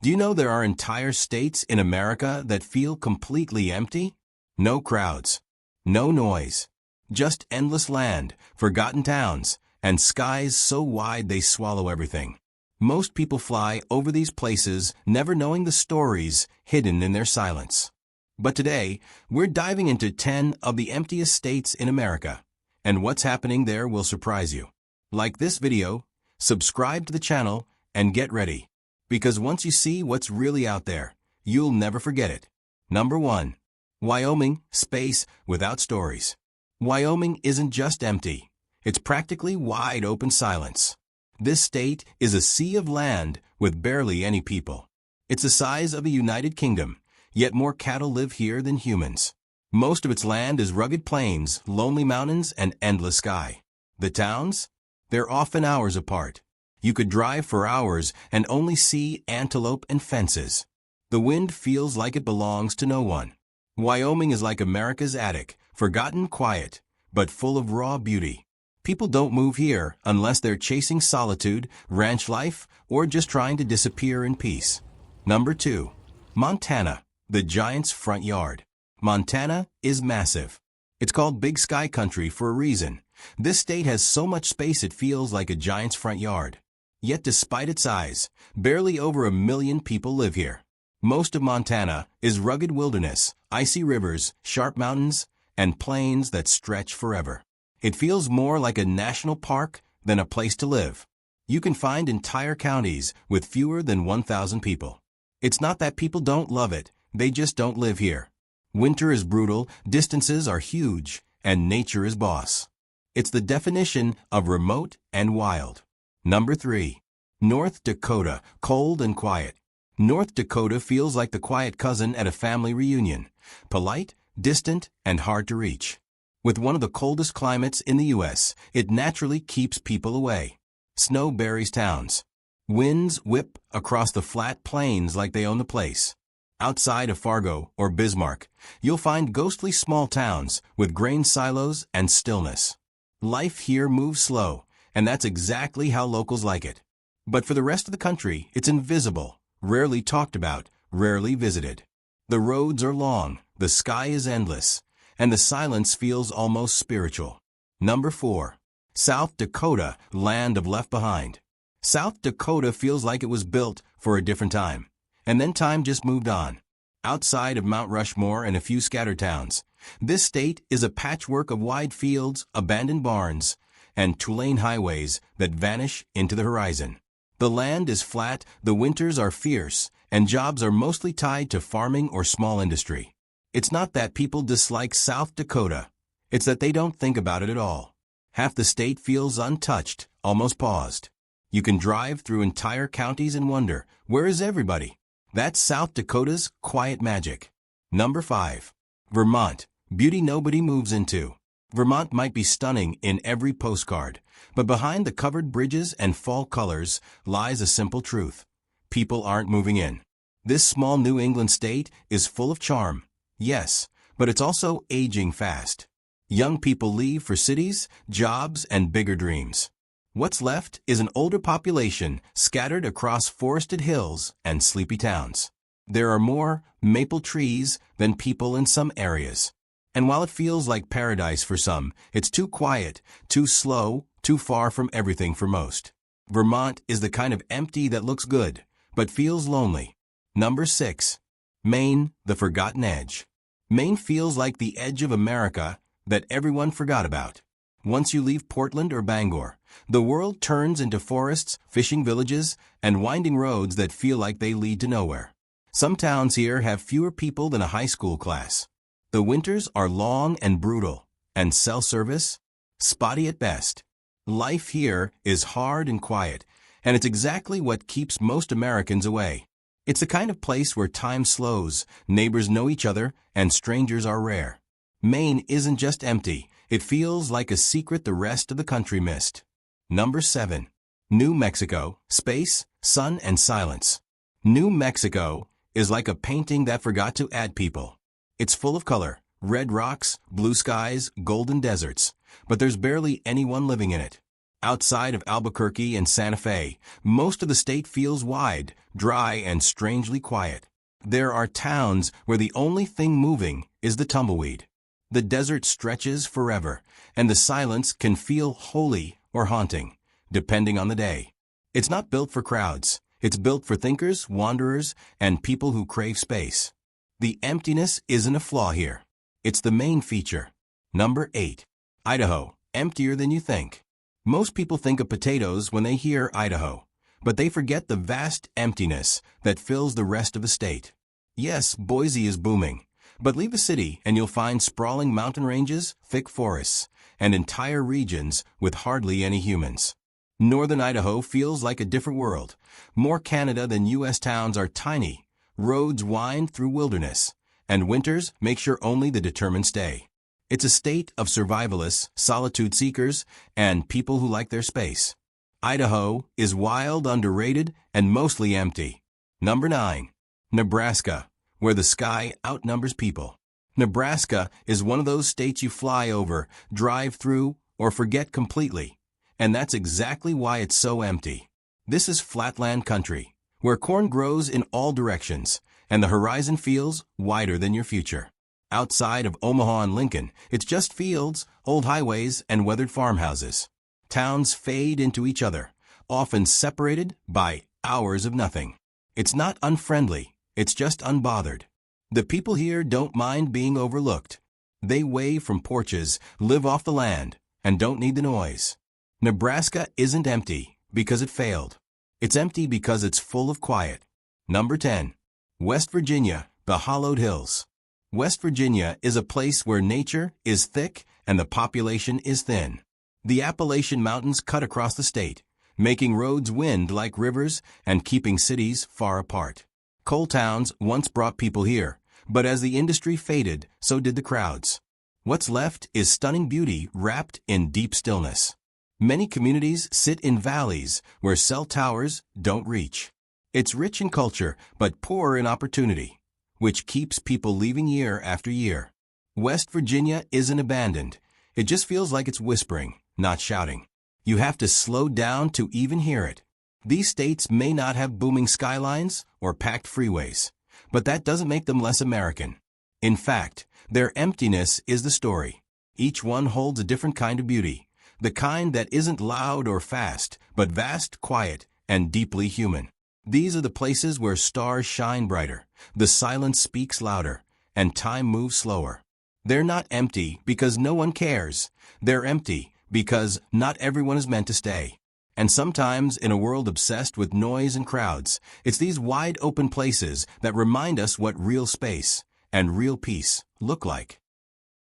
Do you know there are entire states in America that feel completely empty? No crowds, no noise, just endless land, forgotten towns, and skies so wide they swallow everything. Most people fly over these places, never knowing the stories hidden in their silence. But today, we're diving into 10 of the emptiest states in America, and what's happening there will surprise you. Like this video, subscribe to the channel, and get ready, because once you see what's really out there, you'll never forget it. Number 1. Wyoming, space without stories. Wyoming isn't just empty. It's practically wide open silence. This state is a sea of land with barely any people. It's the size of a United Kingdom, yet more cattle live here than humans. Most of its land is rugged plains, lonely mountains, and endless sky. The towns? They're often hours apart. You could drive for hours and only see antelope and fences. The wind feels like it belongs to no one. Wyoming is like America's attic, forgotten, quiet, but full of raw beauty. People don't move here unless they're chasing solitude, ranch life, or just trying to disappear in peace. Number 2. Montana, the giant's front yard. Montana is massive. It's called Big Sky Country for a reason. This state has so much space it feels like a giant's front yard. Yet despite its size, barely over 1 million people live here. Most of Montana is rugged wilderness, icy rivers, sharp mountains, and plains that stretch forever. It feels more like a national park than a place to live. You can find entire counties with fewer than 1,000 people. It's not that people don't love it, they just don't live here. Winter is brutal, distances are huge, and nature is boss. It's the definition of remote and wild. Number 3. North Dakota, cold and quiet. North Dakota feels like the quiet cousin at a family reunion. Polite, distant, and hard to reach. With one of the coldest climates in the U.S., it naturally keeps people away. Snow buries towns. Winds whip across the flat plains like they own the place. Outside of Fargo or Bismarck, you'll find ghostly small towns with grain silos and stillness. Life here moves slow, and that's exactly how locals like it. But for the rest of the country, it's invisible, rarely talked about, rarely visited. The roads are long, the sky is endless, and the silence feels almost spiritual. Number 4. South Dakota, land of left behind. South Dakota feels like it was built for a different time, and then time just moved on. Outside of Mount Rushmore and a few scattered towns, this state is a patchwork of wide fields, abandoned barns, and two-lane highways that vanish into the horizon. The land is flat, the winters are fierce, and jobs are mostly tied to farming or small industry. It's not that people dislike South Dakota. It's that they don't think about it at all. Half the state feels untouched, almost paused. You can drive through entire counties and wonder, where is everybody? That's South Dakota's quiet magic. Number 5. Vermont, beauty nobody moves into. Vermont might be stunning in every postcard, but behind the covered bridges and fall colors lies a simple truth. People aren't moving in. This small New England state is full of charm. Yes, but it's also aging fast. Young people leave for cities, jobs, and bigger dreams. What's left is an older population scattered across forested hills and sleepy towns. There are more maple trees than people in some areas. And while it feels like paradise for some, it's too quiet, too slow, too far from everything for most. Vermont is the kind of empty that looks good, but feels lonely. Number 6. Maine, the forgotten edge. Maine feels like the edge of America that everyone forgot about. Once you leave Portland or Bangor, the world turns into forests, fishing villages, and winding roads that feel like they lead to nowhere. Some towns here have fewer people than a high school class. The winters are long and brutal, and cell service? Spotty at best. Life here is hard and quiet, and it's exactly what keeps most Americans away. It's the kind of place where time slows, neighbors know each other, and strangers are rare. Maine isn't just empty, it feels like a secret the rest of the country missed. Number 7. New Mexico, space, sun, and silence. New Mexico is like a painting that forgot to add people. It's full of color, red rocks, blue skies, golden deserts, but there's barely anyone living in it. Outside of Albuquerque and Santa Fe, most of the state feels wide, dry, and strangely quiet. There are towns where the only thing moving is the tumbleweed. The desert stretches forever, and the silence can feel holy or haunting, depending on the day. It's not built for crowds. It's built for thinkers, wanderers, and people who crave space. The emptiness isn't a flaw here. It's the main feature. Number 8. Idaho, emptier than you think. Most people think of potatoes when they hear Idaho, but they forget the vast emptiness that fills the rest of the state. Yes, Boise is booming, but leave the city and you'll find sprawling mountain ranges, thick forests, and entire regions with hardly any humans. Northern Idaho feels like a different world. More Canada than U.S. towns are tiny, roads wind through wilderness, and winters make sure only the determined stay. It's a state of survivalists, solitude seekers, and people who like their space. Idaho is wild, underrated, and mostly empty. Number 9. Nebraska, where the sky outnumbers people. Nebraska is one of those states you fly over, drive through, or forget completely. And that's exactly why it's so empty. This is flatland country, where corn grows in all directions, and the horizon feels wider than your future. Outside of Omaha and Lincoln, it's just fields, old highways, and weathered farmhouses. Towns fade into each other, often separated by hours of nothing. It's not unfriendly, it's just unbothered. The people here don't mind being overlooked. They wave from porches, live off the land, and don't need the noise. Nebraska isn't empty because it failed. It's empty because it's full of quiet. Number 10. West Virginia, the hollowed hills. West Virginia is a place where nature is thick and the population is thin. The Appalachian Mountains cut across the state, making roads wind like rivers and keeping cities far apart. Coal towns once brought people here, but as the industry faded, so did the crowds. What's left is stunning beauty wrapped in deep stillness. Many communities sit in valleys where cell towers don't reach. It's rich in culture, but poor in opportunity, which keeps people leaving year after year. West Virginia isn't abandoned. It just feels like it's whispering, not shouting. You have to slow down to even hear it. These states may not have booming skylines or packed freeways, but that doesn't make them less American. In fact, their emptiness is the story. Each one holds a different kind of beauty, the kind that isn't loud or fast, but vast, quiet, and deeply human. These are the places where stars shine brighter, the silence speaks louder, and time moves slower. They're not empty because no one cares. They're empty because not everyone is meant to stay. And sometimes, in a world obsessed with noise and crowds, it's these wide open places that remind us what real space and real peace look like.